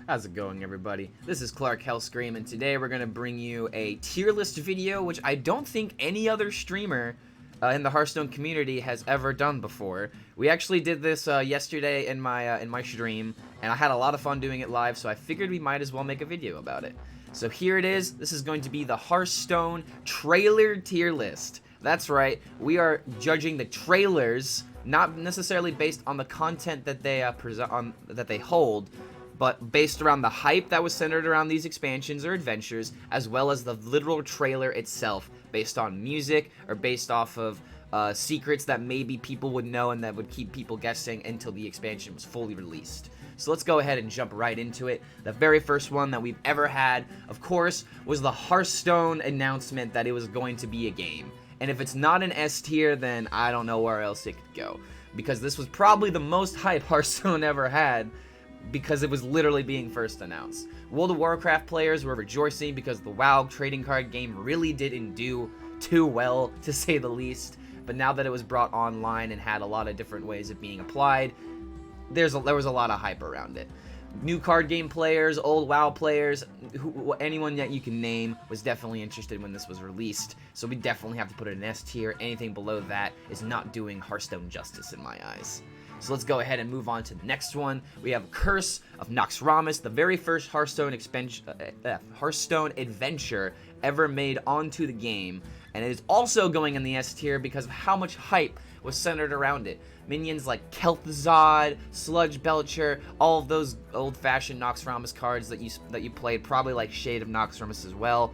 How's it going, everybody? This is Clark Hellscream, and today we're going to bring you a tier list video, which I don't think any other streamer in the Hearthstone community has ever done before. We actually did this yesterday in my stream, and I had a lot of fun doing it live, so I figured we might as well make a video about it. So here it is. This is going to be the Hearthstone trailer tier list. That's right, we are judging the trailers, not necessarily based on the content that they that they hold, but based around the hype that was centered around these expansions or adventures, as well as the literal trailer itself, based on music or based off of secrets that maybe people would know and that would keep people guessing until the expansion was fully released. So let's go ahead and jump right into it. The very first one that we've ever had, of course, was the Hearthstone announcement that it was going to be a game. And if it's not an S tier, then I don't know where else it could go, because this was probably the most hype Hearthstone ever had, because it was literally being first announced. World of Warcraft players were rejoicing because the WoW trading card game really didn't do too well, to say the least. But now that it was brought online and had a lot of different ways of being applied, there was a lot of hype around it. New card game players, old WoW players, anyone that you can name was definitely interested when this was released. So we definitely have to put it in S tier. Anything below that is not doing Hearthstone justice in my eyes. So let's go ahead and move on to the next one. We have Curse of Naxxramas, the very first Hearthstone adventure ever made onto the game. And it is also going in the S tier because of how much hype was centered around it. Minions like Kel'Thuzad, Sludge Belcher, all of those old-fashioned Naxxramas cards that you played, probably like Shade of Naxxramas as well.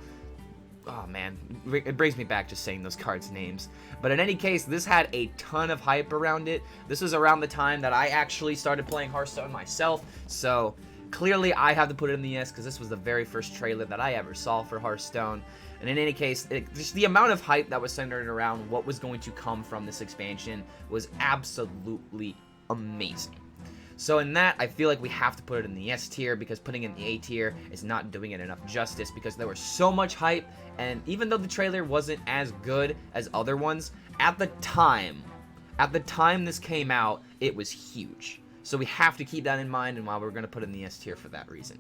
Oh man, it brings me back just saying those cards' names. But in any case, this had a ton of hype around it. This was around the time that I actually started playing Hearthstone myself, so clearly I have to put it in the S because this was the very first trailer that I ever saw for Hearthstone. And in any case, just the amount of hype that was centered around what was going to come from this expansion was absolutely amazing. So in that, I feel like we have to put it in the S tier, because putting it in the A tier is not doing it enough justice, because there was so much hype, and even though the trailer wasn't as good as other ones, at the time this came out, it was huge. So we have to keep that in mind, and why we're going to put it in the S tier for that reason.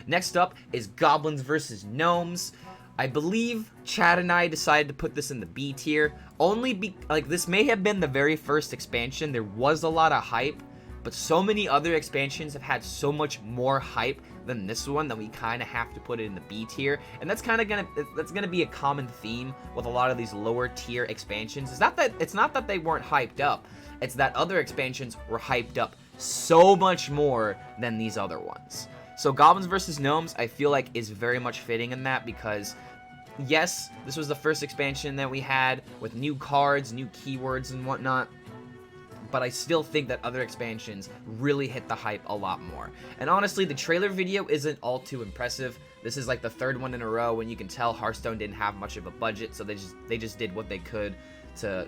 Next up is Goblins vs. Gnomes. I believe Chad and I decided to put this in the B tier, only this may have been the very first expansion. There was a lot of hype, but so many other expansions have had so much more hype than this one that we kind of have to put it in the B tier. And that's gonna be a common theme with a lot of these lower tier expansions. It's not that they weren't hyped up, it's that other expansions were hyped up so much more than these other ones. So Goblins vs. Gnomes, I feel like, is very much fitting in that, because yes, this was the first expansion that we had with new cards, new keywords and whatnot, but I still think that other expansions really hit the hype a lot more. And honestly, the trailer video isn't all too impressive. This is like the third one in a row when you can tell Hearthstone didn't have much of a budget, so they just did what they could to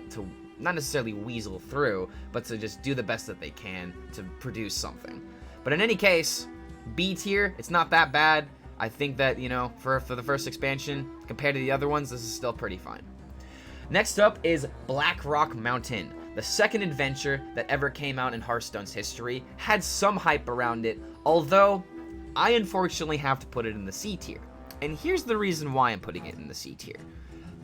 not necessarily weasel through, but to just do the best that they can to produce something. But in any case, B tier, it's not that bad. I think that, you know, for the first expansion, compared to the other ones, this is still pretty fine. Next up is Black Rock Mountain. The second adventure that ever came out in Hearthstone's history, had some hype around it, although I unfortunately have to put it in the C tier. And here's the reason why I'm putting it in the C tier.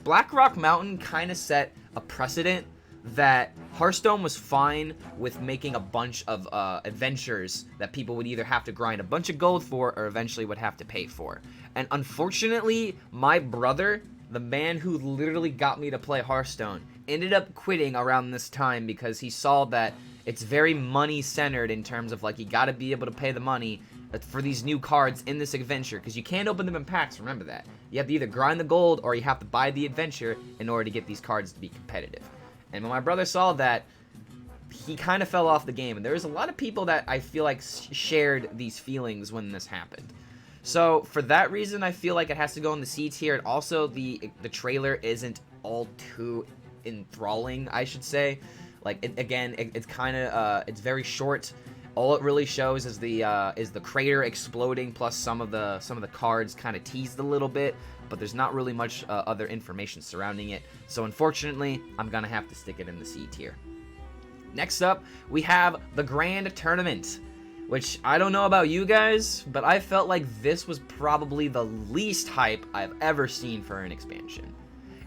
Black Rock Mountain kind of set a precedent that Hearthstone was fine with making a bunch of adventures that people would either have to grind a bunch of gold for or eventually would have to pay for. And unfortunately, my brother, the man who literally got me to play Hearthstone, ended up quitting around this time because he saw that it's very money-centered in terms of, like, you gotta be able to pay the money for these new cards in this adventure, because you can't open them in packs, remember that. You have to either grind the gold or you have to buy the adventure in order to get these cards to be competitive. And when my brother saw that, he kind of fell off the game, and there was a lot of people that I feel like shared these feelings when this happened. So for that reason, I feel like it has to go in the C tier. And also, the trailer isn't all too enthralling, I should say. Like, it's kind of it's very short. All it really shows is the crater exploding, plus some of the cards kind of teased a little bit, but there's not really much other information surrounding it. So unfortunately, I'm gonna have to stick it in the C tier. Next up, we have the Grand Tournament. which I don't know about you guys, but I felt like this was probably the least hype I've ever seen for an expansion.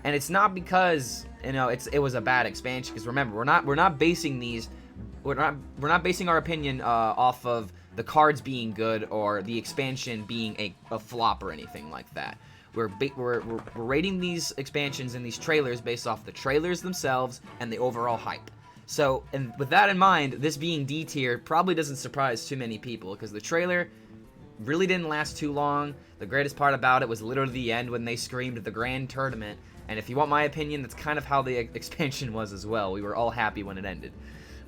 And it's not because, you know, it was a bad expansion, because remember, we're not basing our opinion off of the cards being good or the expansion being a flop or anything like that. We're rating these expansions and these trailers based off the trailers themselves and the overall hype. So, and with that in mind, this being D tier probably doesn't surprise too many people, because the trailer really didn't last too long. The greatest part about it was literally the end when they screamed the grand tournament. And if you want my opinion, that's kind of how the expansion was as well. We were all happy when it ended.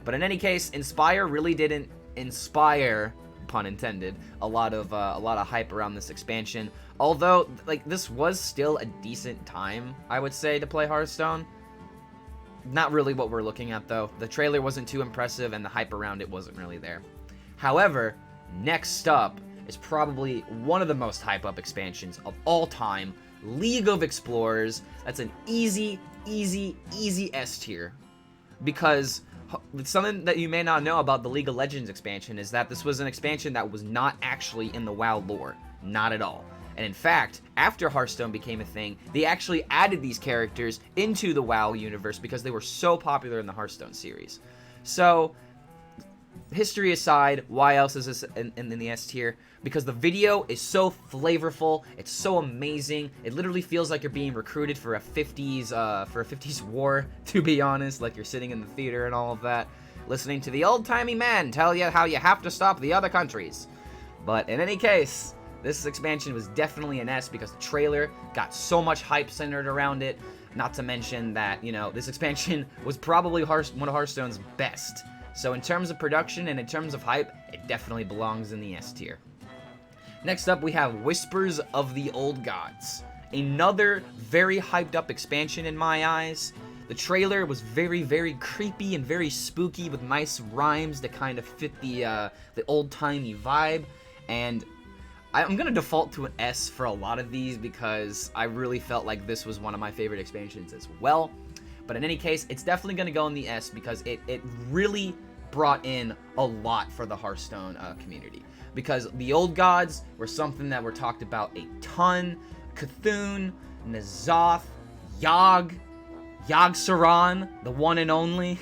But in any case, Inspire really didn't inspire, pun intended, a lot of hype around this expansion. Although, like, this was still a decent time, I would say, to play Hearthstone. Not really what we're looking at, though. The trailer wasn't too impressive, and the hype around it wasn't really there. However, next up is probably one of the most hype-up expansions of all time, League of Explorers. That's an easy S tier. Because something that you may not know about the League of Legends expansion is that this was an expansion that was not actually in the WoW lore. Not at all. And in fact, after Hearthstone became a thing, they actually added these characters into the WoW universe because they were so popular in the Hearthstone series. So, history aside, why else is this in the S tier? Because the video is so flavorful, it's so amazing, it literally feels like you're being recruited for a 50s war, to be honest, like you're sitting in the theater and all of that, listening to the old-timey man tell you how you have to stop the other countries. But in any case, this expansion was definitely an S because the trailer got so much hype centered around it, not to mention that, you know, this expansion was probably one of Hearthstone's best. So in terms of production and in terms of hype, it definitely belongs in the S tier. Next up, we have Whispers of the Old Gods. Another very hyped up expansion in my eyes. The trailer was very creepy and very spooky with nice rhymes to kind of fit the old-timey vibe. And I'm going to default to an S for a lot of these because I really felt like this was one of my favorite expansions as well. But in any case, it's definitely going to go in the S because it really brought in a lot for the Hearthstone community. Because the Old Gods were something that were talked about a ton. Cthulhu, N'Zoth, Yogg-Saron, the one and only.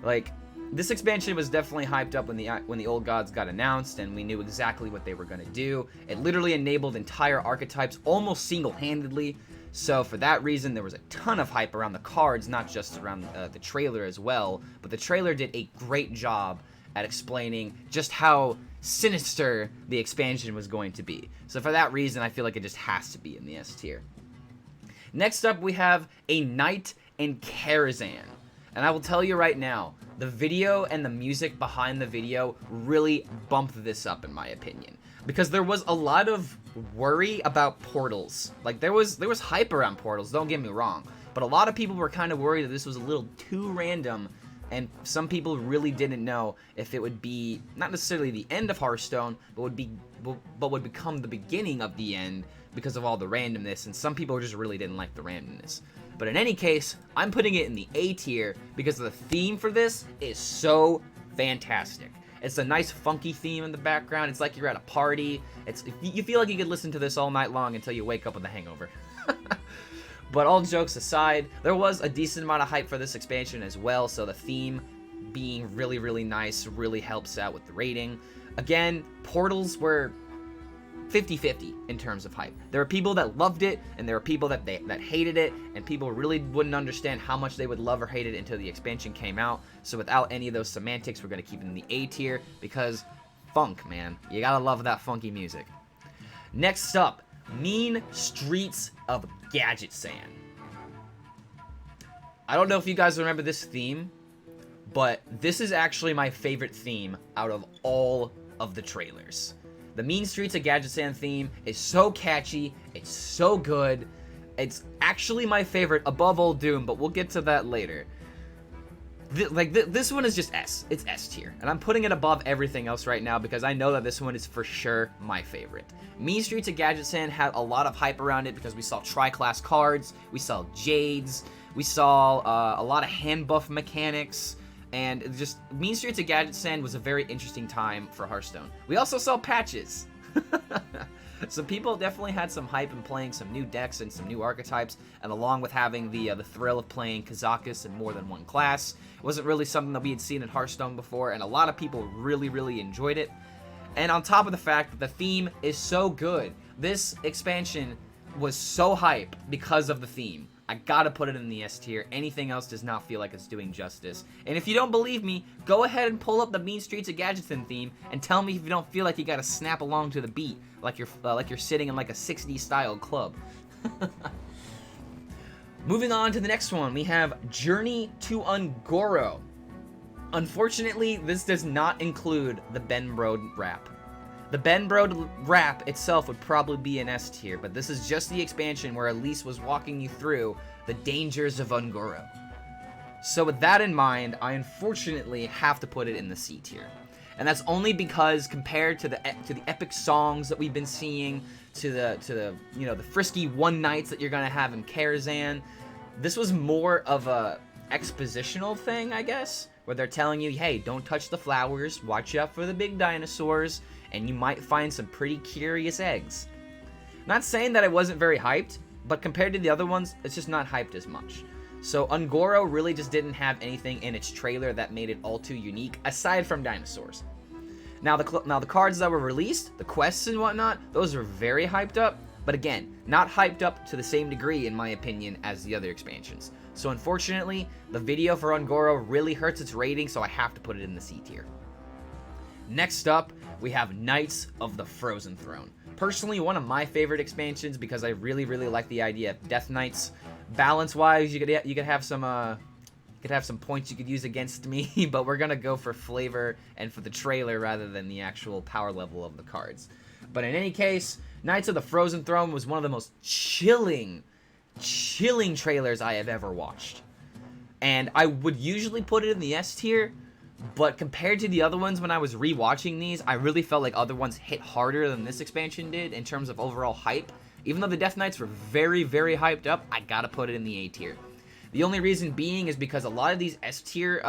Like, this expansion was definitely hyped up when the Old Gods got announced, and we knew exactly what they were going to do. It literally enabled entire archetypes almost single-handedly. So for that reason, there was a ton of hype around the cards, not just around the trailer as well. But the trailer did a great job at explaining just how sinister the expansion was going to be. So for that reason, I feel like it just has to be in the S tier. Next up, we have A Knight in Karazhan. And I will tell you right now, the video and the music behind the video really bumped this up, in my opinion. Because there was a lot of worry about portals. Like, there was hype around portals, don't get me wrong. But a lot of people were kind of worried that this was a little too random, and some people really didn't know if it would be, not necessarily the end of Hearthstone, but would become the beginning of the end because of all the randomness, and some people just really didn't like the randomness. But in any case, I'm putting it in the A tier because the theme for this is so fantastic. It's a nice funky theme in the background. It's like you're at a party. You feel like you could listen to this all night long until you wake up with a hangover. But all jokes aside, there was a decent amount of hype for this expansion as well, so the theme being really nice really helps out with the rating. Again, portals were 50-50 in terms of hype. There were people that loved it, and there were people that hated it, and people really wouldn't understand how much they would love or hate it until the expansion came out. So without any of those semantics, we're going to keep it in the A tier, because funk, man. You gotta love that funky music. Next up, Mean Streets of Gadgetzan. I don't know if you guys remember this theme, but this is actually my favorite theme out of all of the trailers. The Mean Streets of Gadgetzan theme is so catchy, it's so good, it's actually my favorite above Uldum, but we'll get to that later. This one is just S. It's S tier, and I'm putting it above everything else right now because I know that this one is for sure my favorite. Mean Streets of Gadgetzan had a lot of hype around it because we saw tri-class cards, we saw Jades, we saw a lot of hand buff mechanics, And just Mean Streets of Gadgetzan was a very interesting time for Hearthstone. We also saw patches. So people definitely had some hype in playing some new decks and some new archetypes, and along with having the thrill of playing Kazakus in more than one class. It wasn't really something that we had seen in Hearthstone before, and a lot of people really enjoyed it. And on top of the fact that the theme is so good, this expansion was so hype because of the theme. I gotta put it in the S tier. Anything else does not feel like it's doing justice. And if you don't believe me, go ahead and pull up the Mean Streets of Gadgetzan theme and tell me if you don't feel like you gotta snap along to the beat, like you're sitting in like a 60s style club. Moving on to the next one, we have Journey to Un'Goro. Unfortunately, this does not include the Benbrode rap. The Benbrode rap itself would probably be an S tier, but this is just the expansion where Elise was walking you through the dangers of Un'Goro. So with that in mind, I unfortunately have to put it in the C tier. And that's only because compared to the epic songs that we've been seeing, to the you know, the frisky one nights that you're gonna have in Karazhan, this was more of a expositional thing, I guess, where they're telling you, hey, don't touch the flowers, watch out for the big dinosaurs, and you might find some pretty curious eggs. Not saying that it wasn't very hyped, but compared to the other ones, it's just not hyped as much. So Un'Goro really just didn't have anything in its trailer that made it all too unique, aside from dinosaurs. Now the cards that were released, the quests and whatnot, those are very hyped up, but again, not hyped up to the same degree, in my opinion, as the other expansions. So unfortunately, the video for Un'Goro really hurts its rating, so I have to put it in the C tier. Next up, we have Knights of the Frozen Throne. Personally, one of my favorite expansions because I really like the idea of Death Knights. Balance-wise, you could have some points you could use against me, but we're gonna go for flavor and for the trailer rather than the actual power level of the cards. But in any case, Knights of the Frozen Throne was one of the most chilling trailers I have ever watched. And I would usually put it in the S tier, but compared to the other ones when I was rewatching these, I really felt like other ones hit harder than this expansion did in terms of overall hype. Even though the Death Knights were very hyped up, I gotta put it in the A tier. The only reason being is because a lot of these S tier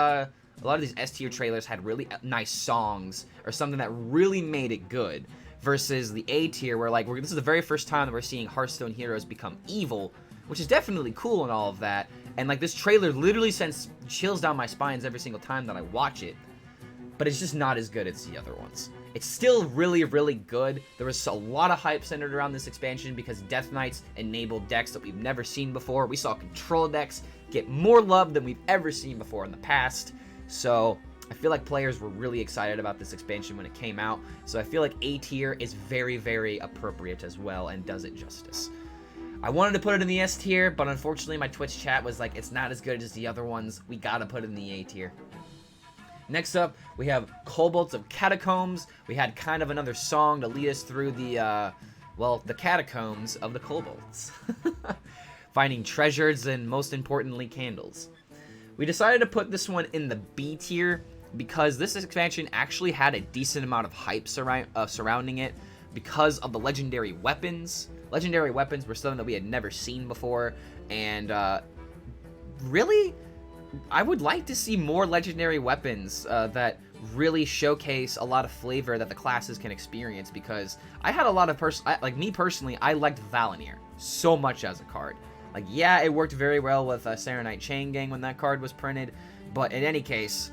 trailers had really nice songs or something that really made it good, versus the A tier where like this is the very first time that we're seeing Hearthstone heroes become evil, which is definitely cool and all of that. And like this trailer literally sends chills down my spines every single time that I watch it, but it's just not as good as the other ones. It's still really good. There was a lot of hype centered around this expansion because Death Knights enabled decks that we've never seen before. We saw control decks get more love than we've ever seen before in the past. So I feel like players were really excited about this expansion when it came out. So I feel like A tier is very appropriate as well and does it justice. I wanted to put it in the S tier, but unfortunately my Twitch chat was like, it's not as good as the other ones. We gotta put it in the A tier. Next up, we have Kobolds of Catacombs. We had kind of another song to lead us through the catacombs of the kobolds. Finding treasures and, most importantly, candles. We decided to put this one in the B tier because this expansion actually had a decent amount of hype surrounding it because of the legendary weapons. Legendary weapons were something that we had never seen before, and really, I would like to see more legendary weapons that really showcase a lot of flavor that the classes can experience, because I had a lot of me personally, I liked Valinir so much as a card. Like, yeah, it worked very well with Saronite Chain Gang when that card was printed, but in any case,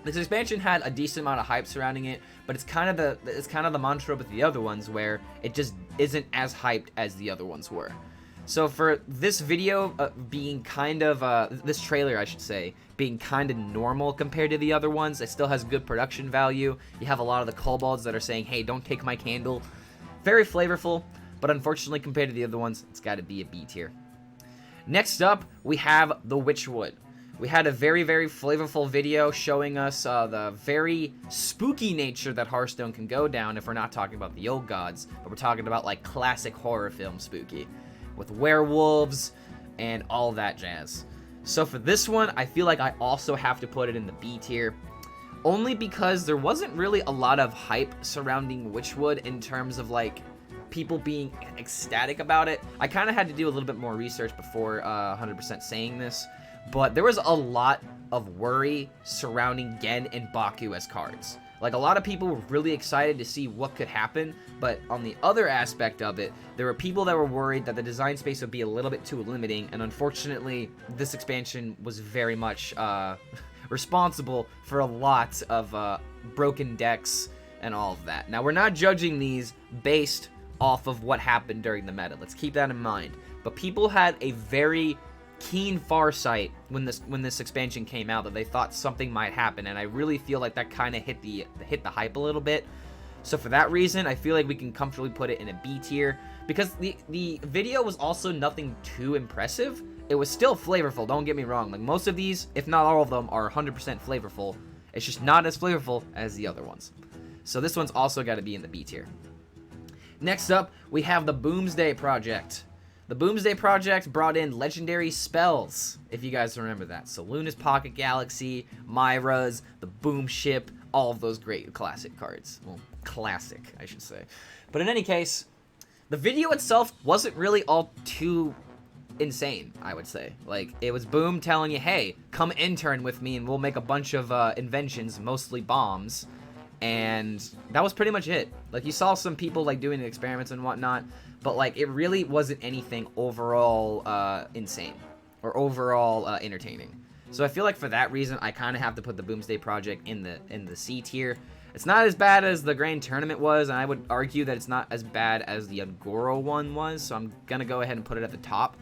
this expansion had a decent amount of hype surrounding it, but it's kind of the mantra with the other ones where it just isn't as hyped as the other ones were. So for this video being kind of, this trailer I should say, being kind of normal compared to the other ones, it still has good production value. You have a lot of the kobolds that are saying, hey, don't take my candle. Very flavorful, but unfortunately compared to the other ones, it's got to be a B tier. Next up, we have the Witchwood. We had a very flavorful video showing us the very spooky nature that Hearthstone can go down if we're not talking about the old gods, but we're talking about like classic horror film spooky, with werewolves and all that jazz. So for this one, I feel like I also have to put it in the B tier, only because there wasn't really a lot of hype surrounding Witchwood in terms of like people being ecstatic about it. I kind of had to do a little bit more research before 100% saying this, but there was a lot of worry surrounding Gen and Baku as cards. Like, a lot of people were really excited to see what could happen, but on the other aspect of it, there were people that were worried that the design space would be a little bit too limiting, and unfortunately, this expansion was very much responsible for a lot of broken decks and all of that. Now, we're not judging these based off of what happened during the meta. Let's keep that in mind. But people had a very keen farsight when this expansion came out that they thought something might happen, and I really feel like that kind of hit the hype a little bit. So for that reason, I feel like we can comfortably put it in a B tier, because the video was also nothing too impressive. It was still flavorful, don't get me wrong. Like, most of these, if not all of them, are 100% flavorful. It's just not as flavorful as the other ones. So this one's also got to be in the B tier. Next up, we have the Boomsday Project. The Boomsday Project brought in legendary spells, if you guys remember that. So Luna's Pocket Galaxy, Myra's, the Boom Ship, all of those great classic cards. Well, classic, I should say. But in any case, the video itself wasn't really all too insane, I would say. Like, it was Boom telling you, hey, come intern with me and we'll make a bunch of inventions, mostly bombs. And that was pretty much it. Like, you saw some people, like, doing experiments and whatnot, but, like, it really wasn't anything overall insane or overall entertaining. So I feel like for that reason, I kind of have to put the Boomsday Project in the C tier. It's not as bad as the Grand Tournament was, and I would argue that it's not as bad as the Agoro one was, so I'm going to go ahead and put it at the top.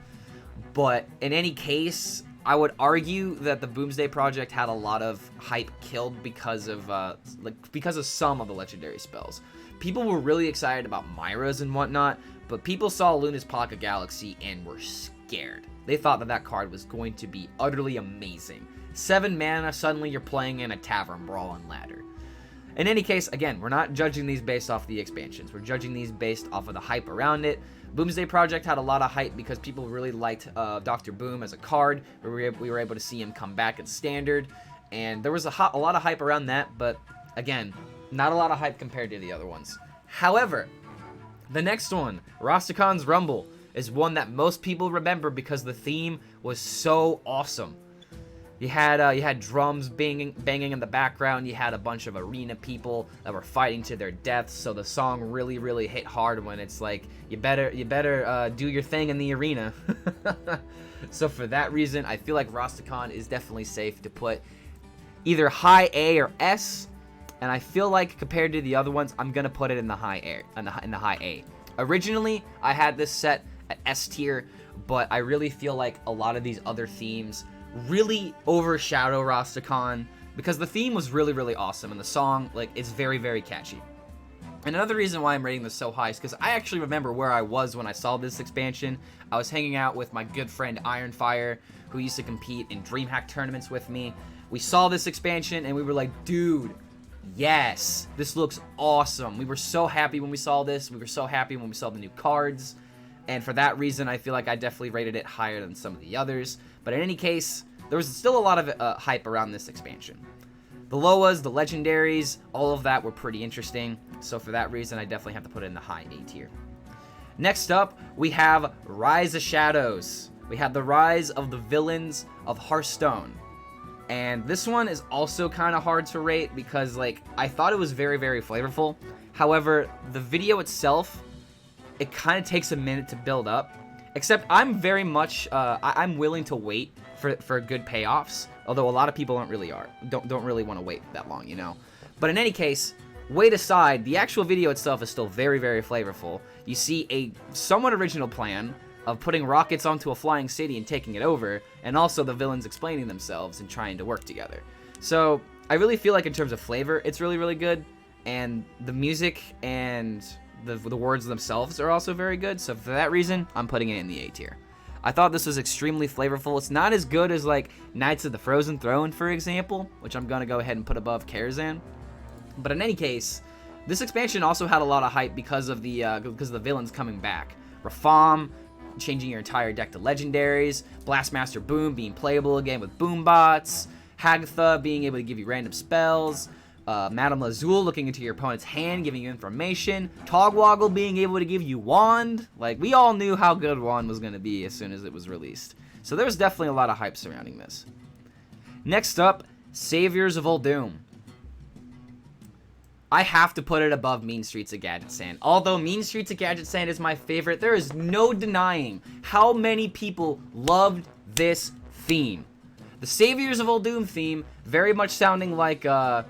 But in any case, I would argue that the Boomsday Project had a lot of hype killed because of some of the legendary spells. People were really excited about Myra's and whatnot, but people saw Luna's Pocket Galaxy and were scared. They thought that that card was going to be utterly amazing. 7 mana, suddenly you're playing in a tavern brawl on ladder. In any case, again, we're not judging these based off the expansions. We're judging these based off of the hype around it. Boomsday Project had a lot of hype because people really liked Dr. Boom as a card. We were able to see him come back at Standard, and there was a lot of hype around that, but again, not a lot of hype compared to the other ones. However, the next one, Rastakan's Rumble, is one that most people remember because the theme was so awesome. You had drums banging in the background. You had a bunch of arena people that were fighting to their deaths. So the song really hit hard when it's like, you better do your thing in the arena. So for that reason, I feel like Rastakan is definitely safe to put either high A or S. And I feel like compared to the other ones, I'm gonna put it in the high A. Originally, I had this set at S tier, but I really feel like a lot of these other themes really overshadow Rastakan because the theme was really awesome and the song, like, it's very catchy. And another reason why I'm rating this so high is because I actually remember where I was when I saw this expansion. I was hanging out with my good friend Ironfire, who used to compete in DreamHack tournaments with me. We saw this expansion and we were like, dude, yes, this looks awesome. We were so happy when we saw this. We were so happy when we saw the new cards. And for that reason, I feel like I definitely rated it higher than some of the others. But in any case, there was still a lot of hype around this expansion. The Loas, the Legendaries, all of that were pretty interesting. So for that reason, I definitely have to put it in the high A tier. Next up, we have Rise of Shadows. We have the Rise of the Villains of Hearthstone. And this one is also kind of hard to rate because, like, I thought it was very flavorful. However, the video itself, it kind of takes a minute to build up. Except I'm very much, I'm willing to wait for good payoffs. Although a lot of people don't really want to wait that long, you know. But in any case, wait aside, the actual video itself is still very flavorful. You see a somewhat original plan of putting rockets onto a flying city and taking it over, and also the villains explaining themselves and trying to work together. So I really feel like in terms of flavor, it's really good, and the music and the words themselves are also very good. So for that reason, I'm putting it in the A tier. I thought this was extremely flavorful. It's not as good as like Knights of the Frozen Throne, for example, which I'm gonna go ahead and put above Karazhan. But in any case, this expansion also had a lot of hype because of the villains coming back. Rafam changing your entire deck to legendaries, Blastmaster Boom being playable again with boom bots, Hagatha being able to give you random spells, Madame Lazul looking into your opponent's hand, giving you information, Togwaggle being able to give you Wand. Like, we all knew how good Wand was going to be as soon as it was released. So there was definitely a lot of hype surrounding this. Next up, Saviors of Uldum. I have to put it above Mean Streets of Gadget Sand. Although Mean Streets of Gadget Sand is my favorite, there is no denying how many people loved this theme. The Saviors of Uldum theme, very much sounding like, oh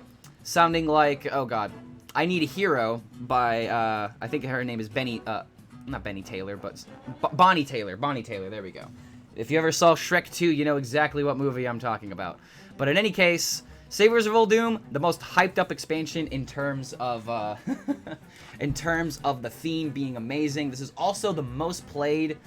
god, I Need a Hero by, I think her name is not Benny Taylor, but Bonnie Taylor. Bonnie Taylor, there we go. If you ever saw Shrek 2, you know exactly what movie I'm talking about. But in any case, Saviors of Uldum, the most hyped up expansion in terms of the theme being amazing. This is also the most played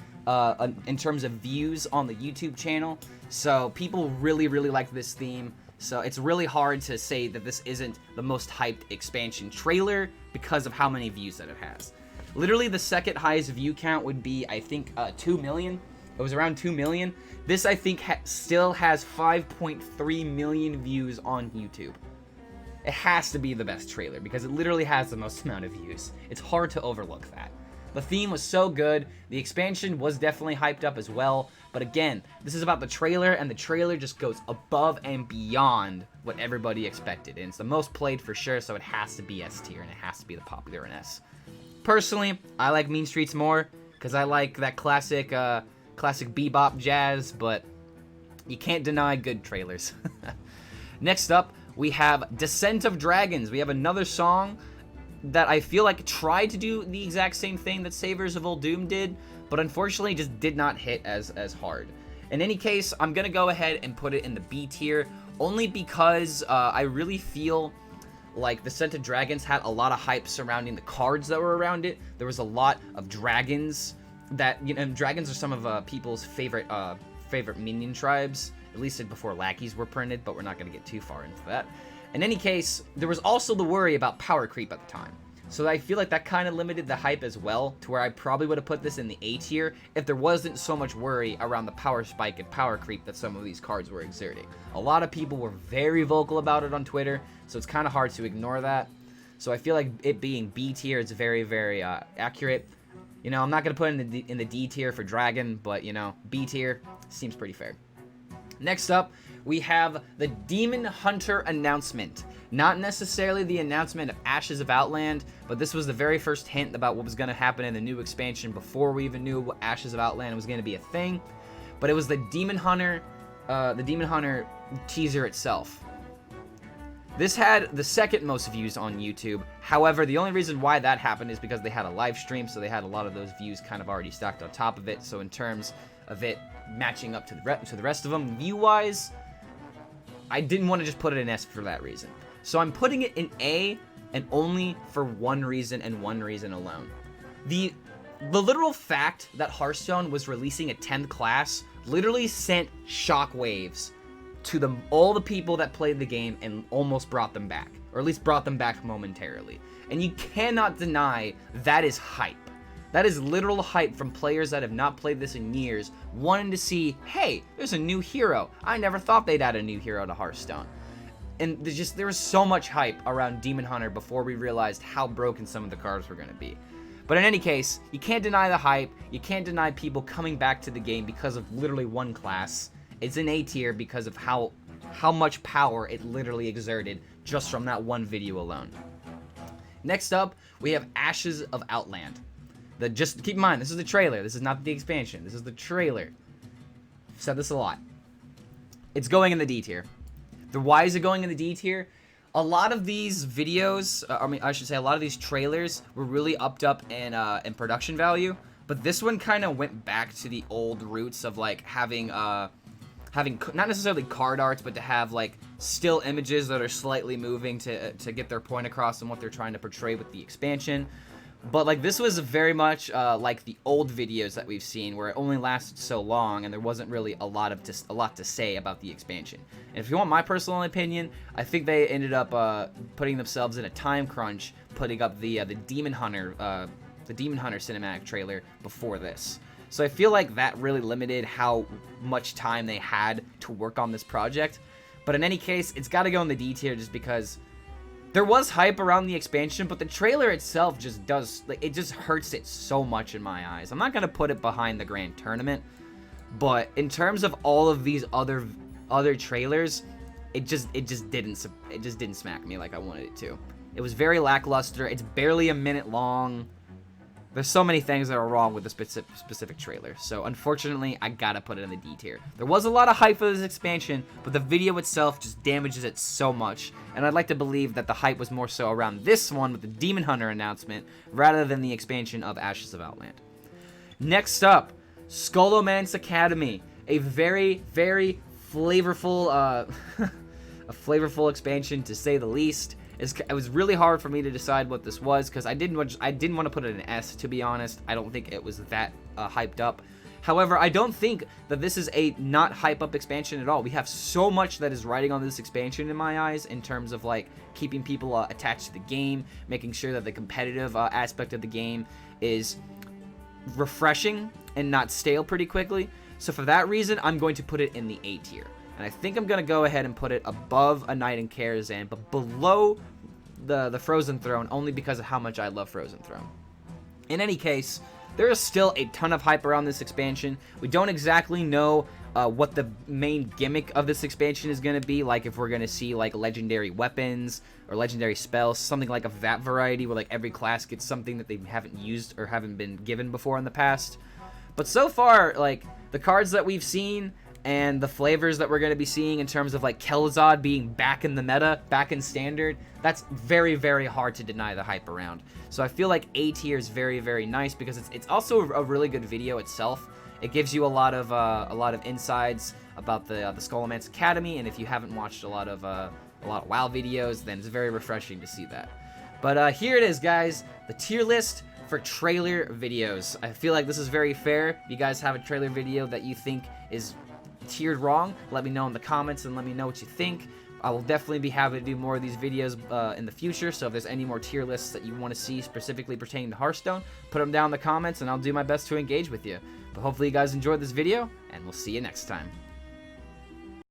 in terms of views on the YouTube channel. So people really, really like this theme. So it's really hard to say that this isn't the most hyped expansion trailer because of how many views that it has. Literally the second highest view count would be, I think, 2 million. It was around 2 million. This, I think, still has 5.3 million views on YouTube. It has to be the best trailer because it literally has the most amount of views. It's hard to overlook that. The theme was so good. The expansion was definitely hyped up as well. But again, this is about the trailer, and the trailer just goes above and beyond what everybody expected. And it's the most played for sure, so it has to be S tier, and it has to be the popular in S. Personally, I like Mean Streets more because I like that classic bebop jazz, but you can't deny good trailers. Next up, we have Descent of Dragons. We have another song that I feel like tried to do the exact same thing that Saviors of Uldum did, but unfortunately just did not hit as hard. In any case, I'm going to go ahead and put it in the B tier, only because I really feel like Descent of Dragons had a lot of hype surrounding the cards that were around it. There was a lot of dragons that, you know, dragons are some of people's favorite minion tribes, at least before lackeys were printed, but we're not going to get too far into that. In any case, there was also the worry about power creep at the time. So I feel like that kind of limited the hype as well, to where I probably would have put this in the A tier if there wasn't so much worry around the power spike and power creep that some of these cards were exerting. A lot of people were very vocal about it on Twitter, so it's kind of hard to ignore that. So I feel like it being B tier is very, very accurate. You know, I'm not going to put it in the D tier for Dragon, but, you know, B tier seems pretty fair. Next up, we have the Demon Hunter announcement. Not necessarily the announcement of Ashes of Outland, but this was the very first hint about what was going to happen in the new expansion before we even knew what Ashes of Outland was going to be a thing. But it was the Demon Hunter teaser itself. This had the second most views on YouTube. However, the only reason why that happened is because they had a live stream, so they had a lot of those views kind of already stacked on top of it. So in terms of it matching up to the rest of them, view-wise, I didn't want to just put it in S for that reason. So I'm putting it in A, and only for one reason and one reason alone. The literal fact that Hearthstone was releasing a 10th class literally sent shockwaves to all the people that played the game and almost brought them back, or at least brought them back momentarily. And you cannot deny that is hype. That is literal hype from players that have not played this in years, wanting to see, hey, there's a new hero. I never thought they'd add a new hero to Hearthstone. And there was so much hype around Demon Hunter before we realized how broken some of the cards were going to be. But in any case, you can't deny the hype. You can't deny people coming back to the game because of literally one class. It's an A tier because of how much power it literally exerted just from that one video alone. Next up, we have Ashes of Outland. Just keep in mind, this is the trailer. This is not the expansion. This is the trailer. I've said this a lot. It's going in the D tier. Why is it going in the D tier? A lot of these videos, a lot of these trailers were really upped up in production value, but this one kind of went back to the old roots of like having not necessarily card arts, but to have like still images that are slightly moving to get their point across and what they're trying to portray with the expansion. But like this was very much like the old videos that we've seen, where it only lasted so long and there wasn't really a lot to say about the expansion. And if you want my personal opinion, I think they ended up putting themselves in a time crunch, putting up the Demon Hunter cinematic trailer before this. So I feel like that really limited how much time they had to work on this project. But in any case, it's got to go in the D tier just because there was hype around the expansion, but the trailer itself just hurts it so much in my eyes. I'm not going to put it behind the Grand Tournament, But in terms of all of these other trailers, it just didn't smack me like I wanted it to. It was very lackluster. It's barely a minute long. There's so many things that are wrong with the specific trailer. So unfortunately, I gotta put it in the D tier. There was a lot of hype for this expansion, but the video itself just damages it so much. And I'd like to believe that the hype was more so around this one with the Demon Hunter announcement, rather than the expansion of Ashes of Outland. Next up, Skullomance Academy. A very, very flavorful, a flavorful expansion to say the least. It was really hard for me to decide what this was because I didn't want to put it in S, to be honest. I don't think it was that hyped up. However, I don't think that this is a not hype up expansion at all. We have so much that is riding on this expansion in my eyes in terms of like keeping people attached to the game, making sure that the competitive aspect of the game is refreshing and not stale pretty quickly. So for that reason, I'm going to put it in the A tier. And I think I'm going to go ahead and put it above A Night in Karazhan, but below the Frozen Throne, only because of how much I love Frozen Throne. In any case, there is still a ton of hype around this expansion. We don't exactly know what the main gimmick of this expansion is going to be, like if we're going to see like legendary weapons or legendary spells, something like of that variety, where like every class gets something that they haven't used or haven't been given before in the past. But so far, like the cards that we've seen and the flavors that we're going to be seeing in terms of like Kel'Thuzad being back in the meta, back in standard, that's very, very hard to deny the hype around. So I feel like A tier is very, very nice because it's also a really good video itself. It gives you a lot of insides about the Skullomance Academy, and if you haven't watched a lot of WoW videos, then it's very refreshing to see that. But here it is, guys, the tier list for trailer videos. I feel like this is very fair. If you guys have a trailer video that you think is tiered wrong, let me know in the comments and let me know what you think. I will definitely be happy to do more of these videos in the future, so if there's any more tier lists that you want to see specifically pertaining to Hearthstone, put them down in the comments and I'll do my best to engage with you. But hopefully you guys enjoyed this video, and we'll see you next time.